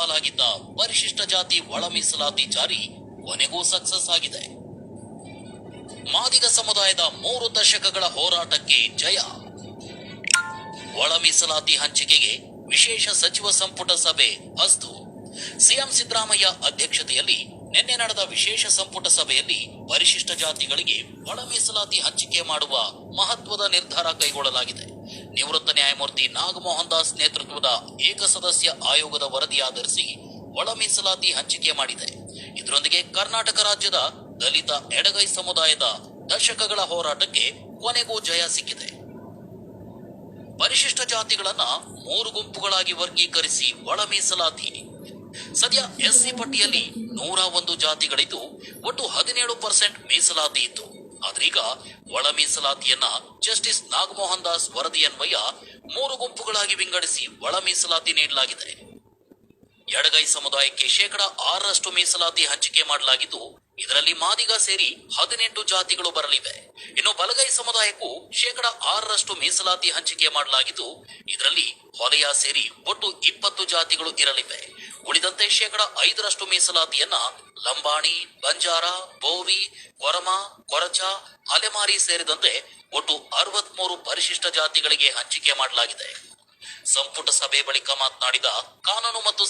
ಸವಾಲಾಗಿದ್ದ ಪರಿಶಿಷ್ಟ ಜಾತಿ ಒಳ ಮೀಸಲಾತಿ ಜಾರಿ ಕೊನೆಗೂ ಸಕ್ಸಸ್ ಆಗಿದೆ. ಮಾದಿಗ ಸಮುದಾಯದ 3 ದಶಕಗಳ ಹೋರಾಟಕ್ಕೆ ಜಯ. ಒಳ ಮೀಸಲಾತಿ ಹಂಚಿಕೆಗೆ ವಿಶೇಷ ಸಚಿವ ಸಂಪುಟ ಸಭೆ ಅಸ್ತು. ಸಿಎಂ ಸಿದ್ದರಾಮಯ್ಯ ಅಧ್ಯಕ್ಷತೆಯಲ್ಲಿ ನಿನ್ನೆ ನಡೆದ ವಿಶೇಷ ಸಂಪುಟ ಸಭೆಯಲ್ಲಿ ಪರಿಶಿಷ್ಟ ಜಾತಿಗಳಿಗೆ ಒಳ ಮೀಸಲಾತಿ ಹಂಚಿಕೆ ಮಾಡುವ ಮಹತ್ವದ ನಿರ್ಧಾರ ಕೈಗೊಳ್ಳಲಾಗಿದೆ. ನಿವೃತ್ತ ನ್ಯಾಯಮೂರ್ತಿ ನಾಗಮೋಹನ್ ದಾಸ್ ನೇತೃತ್ವದ ಏಕಸದಸ್ಯ ಆಯೋಗದ ವರದಿ ಆಧರಿಸಿ ಒಳ ಮೀಸಲಾತಿ ಹಂಚಿಕೆ ಮಾಡಿದೆ. ಇದರೊಂದಿಗೆ ಕರ್ನಾಟಕ ರಾಜ್ಯದ ದಲಿತ ಎಡಗೈ ಸಮುದಾಯದ ದಶಕಗಳ ಹೋರಾಟಕ್ಕೆ ಕೊನೆಗೂ ಜಯ ಸಿಕ್ಕಿದೆ. ಪರಿಶಿಷ್ಟ ಜಾತಿಗಳನ್ನ 3 ಗುಂಪುಗಳಾಗಿ ವರ್ಗೀಕರಿಸಿ ಒಳ ಮೀಸಲಾತಿ. ಸದ್ಯ ಎಸ್ಸಿ ಪಟ್ಟಿಯಲ್ಲಿ 101 ಜಾತಿಗಳಿದ್ದು ಒಟ್ಟು 17% ಮೀಸಲಾತಿ ಇತ್ತು. ಆದ್ರೀಗ ಒಳ ಮೀಸಲಾತಿಯನ್ನ ಜಸ್ಟಿಸ್ ನಾಗಮೋಹನ್ ದಾಸ್ ವರದಿಯನ್ವಯ 3 ಗುಂಪುಗಳಾಗಿ ವಿಂಗಡಿಸಿ ಒಳ ಮೀಸಲಾತಿ ನೀಡಲಾಗಿದೆ. ಎಡಗೈ ಸಮುದಾಯಕ್ಕೆ 6% ಮೀಸಲಾತಿ ಹಂಚಿಕೆ ಮಾಡಲಾಗಿದ್ದು, ಇದರಲ್ಲಿ ಮಾದಿಗ ಸೇರಿ 18 ಜಾತಿಗಳು ಬರಲಿವೆ. ಇನ್ನು ಬಲಗೈ ಸಮುದಾಯಕ್ಕೂ 6% ಮೀಸಲಾತಿ ಹಂಚಿಕೆ ಮಾಡಲಾಗಿದ್ದು, ಇದರಲ್ಲಿ ಹೊಲೆಯ ಸೇರಿ ಒಟ್ಟು 20 ಜಾತಿಗಳು ಇರಲಿವೆ. ಉಳಿದಂತೆ 5% ಮೀಸಲಾತಿಯನ್ನ ಲಂಬಾಣಿ, ಬಂಜಾರ, ಬೋವಿ, ಕೊರಮ, ಕೊರಚ, ಅಲೆಮಾರಿ ಸೇರಿದಂತೆ ಒಟ್ಟು 63 ಪರಿಶಿಷ್ಟ ಜಾತಿಗಳಿಗೆ ಹಂಚಿಕೆ ಮಾಡಲಾಗಿದೆ. ಸಂಪುಟ ಸಭೆ ಬಳಿಕ ಮಾತನಾಡಿದ ಕಾನೂನು ಮತ್ತು